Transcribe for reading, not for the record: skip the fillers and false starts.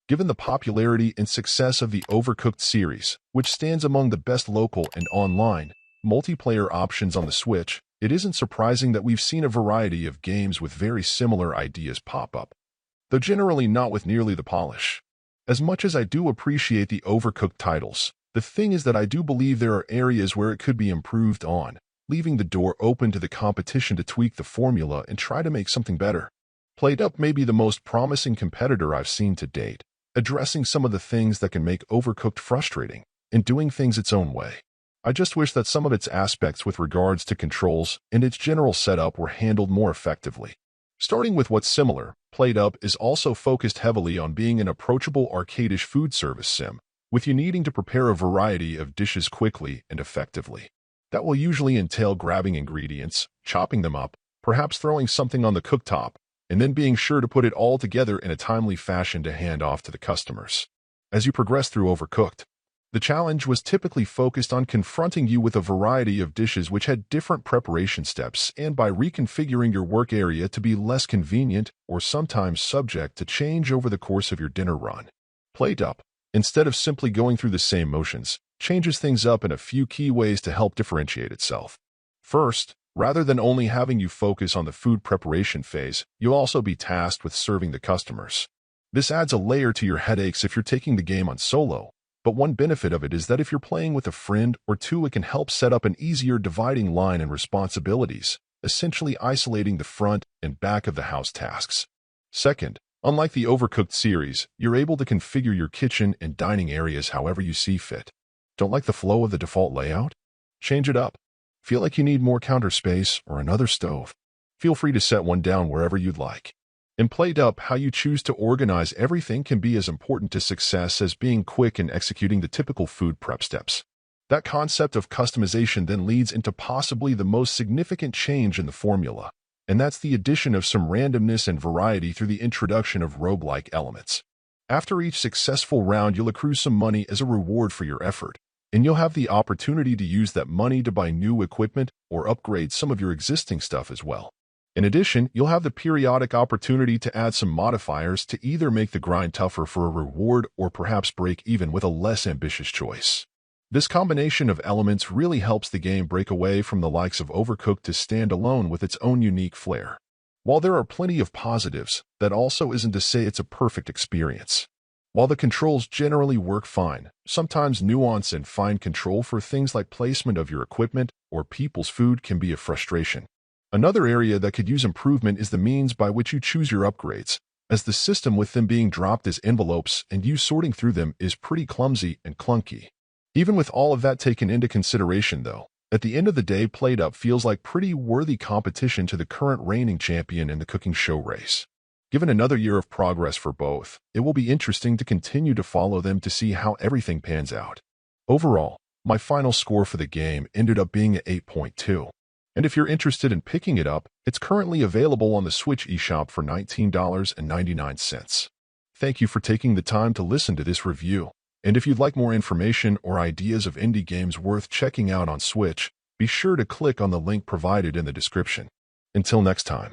Given the popularity and success of the Overcooked series, which stands among the best local and online multiplayer options on the Switch, it isn't surprising that we've seen a variety of games with very similar ideas pop up, though generally not with nearly the polish. As much as I do appreciate the Overcooked titles, the thing is that I do believe there are areas where it could be improved on, leaving the door open to the competition to tweak the formula and try to make something better. PlateUp may be the most promising competitor I've seen to date, addressing some of the things that can make Overcooked frustrating and doing things its own way. I just wish that some of its aspects with regards to controls and its general setup were handled more effectively. Starting with what's similar, PlateUp is also focused heavily on being an approachable arcade-ish food service sim, with you needing to prepare a variety of dishes quickly and effectively. That will usually entail grabbing ingredients, chopping them up, perhaps throwing something on the cooktop, and then being sure to put it all together in a timely fashion to hand off to the customers. As you progress through Overcooked, the challenge was typically focused on confronting you with a variety of dishes which had different preparation steps, and by reconfiguring your work area to be less convenient or sometimes subject to change over the course of your dinner run. PlateUp, instead of simply going through the same motions, changes things up in a few key ways to help differentiate itself. First, rather than only having you focus on the food preparation phase, you'll also be tasked with serving the customers. This adds a layer to your headaches if you're taking the game on solo, but one benefit of it is that if you're playing with a friend or two, it can help set up an easier dividing line and responsibilities, essentially isolating the front and back of the house tasks. Second, unlike the Overcooked series, you're able to configure your kitchen and dining areas however you see fit. Don't like the flow of the default layout? Change it up. Feel like you need more counter space or another stove? Feel free to set one down wherever you'd like. In PlateUp, how you choose to organize everything can be as important to success as being quick in executing the typical food prep steps. That concept of customization then leads into possibly the most significant change in the formula, and that's the addition of some randomness and variety through the introduction of roguelike elements. After each successful round, you'll accrue some money as a reward for your effort, and you'll have the opportunity to use that money to buy new equipment or upgrade some of your existing stuff as well. In addition, you'll have the periodic opportunity to add some modifiers to either make the grind tougher for a reward or perhaps break even with a less ambitious choice. This combination of elements really helps the game break away from the likes of Overcooked to stand alone with its own unique flair. While there are plenty of positives, that also isn't to say it's a perfect experience. While the controls generally work fine, sometimes nuance and fine control for things like placement of your equipment or people's food can be a frustration. Another area that could use improvement is the means by which you choose your upgrades, as the system with them being dropped as envelopes and you sorting through them is pretty clumsy and clunky. Even with all of that taken into consideration though, at the end of the day, PlateUp feels like pretty worthy competition to the current reigning champion in the cooking show race. Given another year of progress for both, it will be interesting to continue to follow them to see how everything pans out. Overall, my final score for the game ended up being at 8.2. And if you're interested in picking it up, it's currently available on the Switch eShop for $19.99. Thank you for taking the time to listen to this review. And if you'd like more information or ideas of indie games worth checking out on Switch, be sure to click on the link provided in the description. Until next time.